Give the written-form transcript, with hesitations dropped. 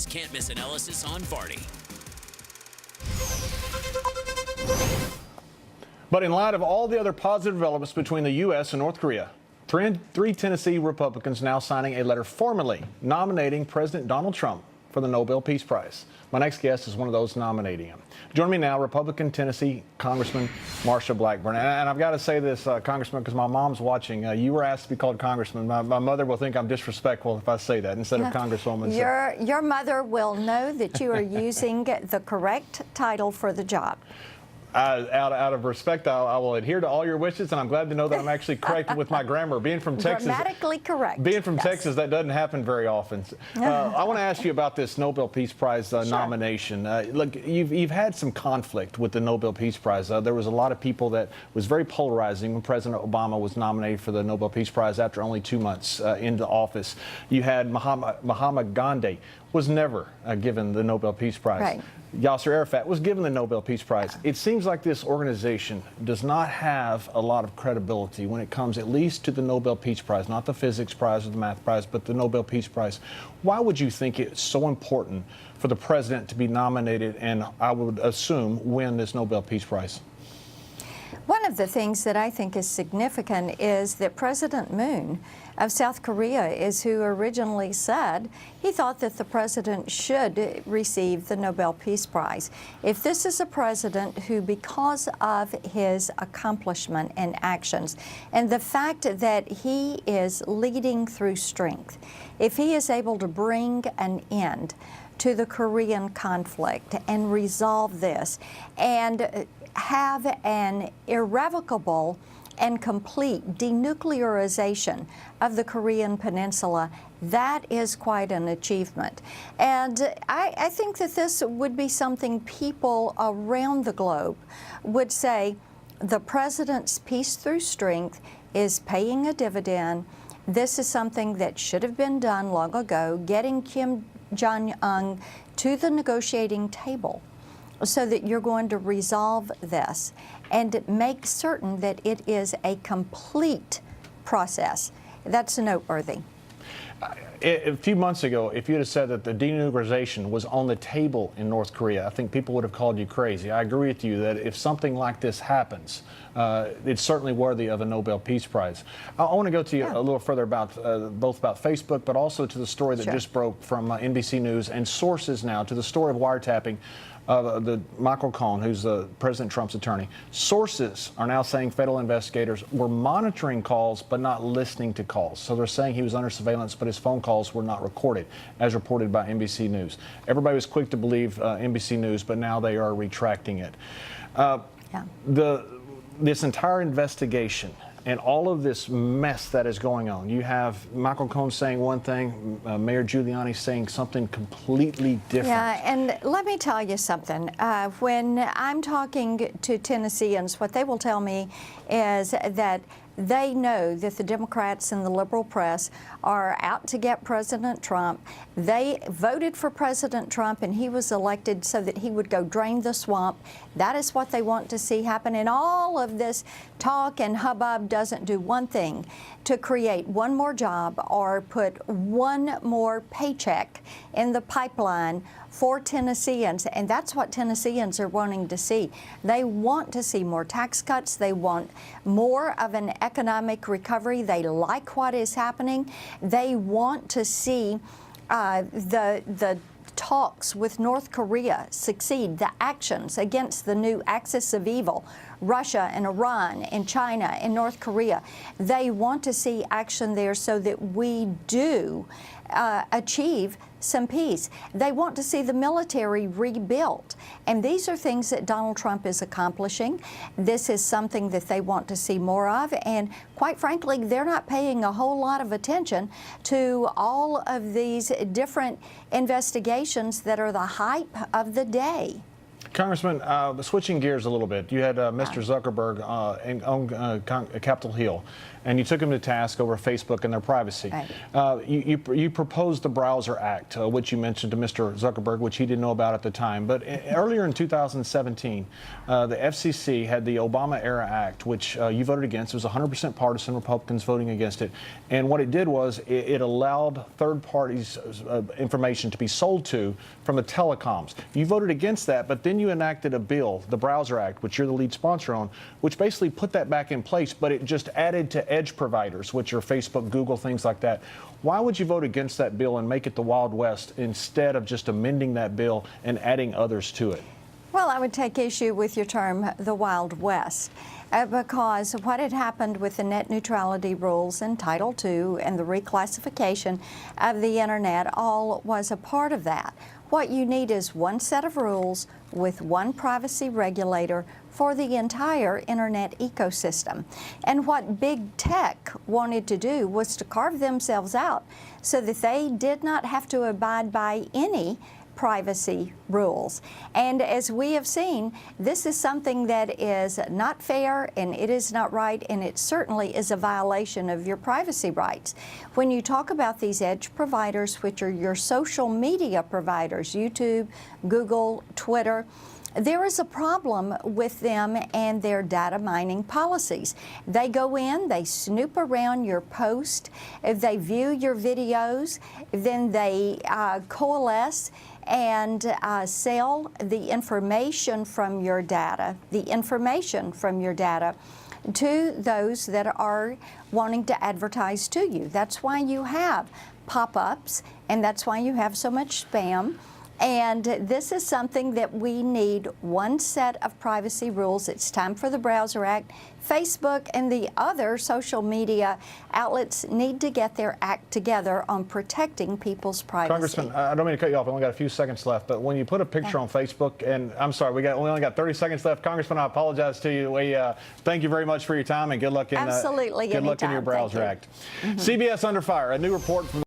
CBS Can't Miss Analysis on Vardy. But in light of all the other positive developments between the U.S. and North Korea, three Tennessee Republicans now signing a letter formally nominating President Donald Trump for the Nobel Peace Prize. My next guest is one of those nominating him. Join me now, Republican Tennessee Congressman Marsha Blackburn. And I've got to say this, Congressman, because my mom's watching. You were asked to be called Congressman. My mother will think I'm disrespectful if I say that instead of Congresswoman. Your mother will know that you are using the correct title for the job. Out of respect, I will adhere to all your wishes, and I'm glad to know that I'm actually correct with my grammar. Being from Texas, grammatically correct. Being from Texas, that doesn't happen very often. I want to ask you about this Nobel Peace Prize nomination. Look, you've had some conflict with the Nobel Peace Prize. There was a lot of people that was very polarizing when President Obama was nominated for the Nobel Peace Prize after only 2 months into office. You had Mahatma Gandhi was never given the Nobel Peace Prize. Right. Yasser Arafat was given the Nobel Peace Prize. It seems like this organization does not have a lot of credibility when it comes at least to the Nobel Peace Prize, not the physics prize or the math prize, but the Nobel Peace Prize. Why would you think it's so important for the president to be nominated and, I would assume, win this Nobel Peace Prize? One of the things that I think is significant is that President Moon of South Korea is who originally said he thought that the president should receive the Nobel Peace Prize. If this is a president who, because of his accomplishment and actions, and the fact that he is leading through strength, if he is able to bring an end to the Korean conflict and resolve this and have an irrevocable and complete denuclearization of the Korean Peninsula, that is quite an achievement. And I think that this would be something people around the globe would say, the president's peace through strength is paying a dividend. This is something that should have been done long ago, getting Kim Jong-un to the negotiating table so that you're going to resolve this and make certain that it is a complete process. That's noteworthy. A few months ago, if you had said that the denuclearization was on the table in North Korea, I think people would have called you crazy. I agree with you that if something like this happens, it's certainly worthy of a Nobel Peace Prize. I want to go to you a little further about both about Facebook, but also to the story that just broke from NBC News and sources now to the story of wiretapping the Michael Cohen, who's President Trump's attorney. Sources are now saying federal investigators were monitoring calls but not listening to calls. So they're saying he was under surveillance, but his phone calls were not recorded, as reported by NBC News. Everybody was quick to believe NBC News, but now they are retracting it. This entire investigation and all of this mess that is going on. You have Michael Cohen saying one thing, Mayor Giuliani saying something completely different. Yeah, and let me tell you something. When I'm talking to Tennesseans, what they will tell me is that they know that the Democrats and the liberal press are out to get President Trump. They voted for President Trump, and he was elected so that he would go drain the swamp. That is what they want to see happen. And all of this talk and hubbub doesn't do one thing: to create one more job or put one more paycheck in the pipeline for Tennesseans. And that's what Tennesseans are wanting to see. They want to see more tax cuts. They want more of an economic recovery. They like what is happening. They want to see the talks with North Korea succeed, the actions against the new axis of evil, Russia and Iran and China and North Korea. They want to see action there so that we do achieve some peace. They want to see the military rebuilt. And these are things that Donald Trump is accomplishing. This is something that they want to see more of. And quite frankly, they're not paying a whole lot of attention to all of these different investigations that are the hype of the day. Congressman, switching gears a little bit, you had Mr. Zuckerberg on Capitol Hill, and you took him to task over Facebook and their privacy. Right. You proposed the Browser Act, which you mentioned to Mr. Zuckerberg, which he didn't know about at the time. But earlier in 2017, the FCC had the Obama-era Act, which you voted against. It was 100% partisan, Republicans voting against it. And what it did was it allowed third parties' information to be sold to from the telecoms. You voted against that, but then you enacted a bill, the Browser Act, which you're the lead sponsor on, which basically put that back in place, but it just added to edge providers, which are Facebook, Google, things like that. Why would you vote against that bill and make it the Wild West instead of just amending that bill and adding others to it? Well, I would take issue with your term, the Wild West, because what had happened with the net neutrality rules and Title II and the reclassification of the Internet all was a part of that. What you need is one set of rules with one privacy regulator for the entire Internet ecosystem. And what big tech wanted to do was to carve themselves out so that they did not have to abide by any privacy rules. And as we have seen, this is something that is not fair, and it is not right, and it certainly is a violation of your privacy rights. When you talk about these edge providers, which are your social media providers, YouTube, Google, Twitter, there is a problem with them and their data mining policies. They go in, they snoop around your post, they view your videos, then they coalesce and sell the information from your data, to those that are wanting to advertise to you. That's why you have pop-ups, and that's why you have so much spam. And this is something that we need one set of privacy rules. It's time for the Browser Act. Facebook and the other social media outlets need to get their act together on protecting people's privacy. Congressman, I don't mean to cut you off. I only got a few seconds left. But when you put a picture on Facebook, and I'm sorry, we only got 30 seconds left. Congressman, I apologize to you. We thank you very much for your time, and good luck in Absolutely, good luck in your Browser Act. CBS Under Fire, a new report from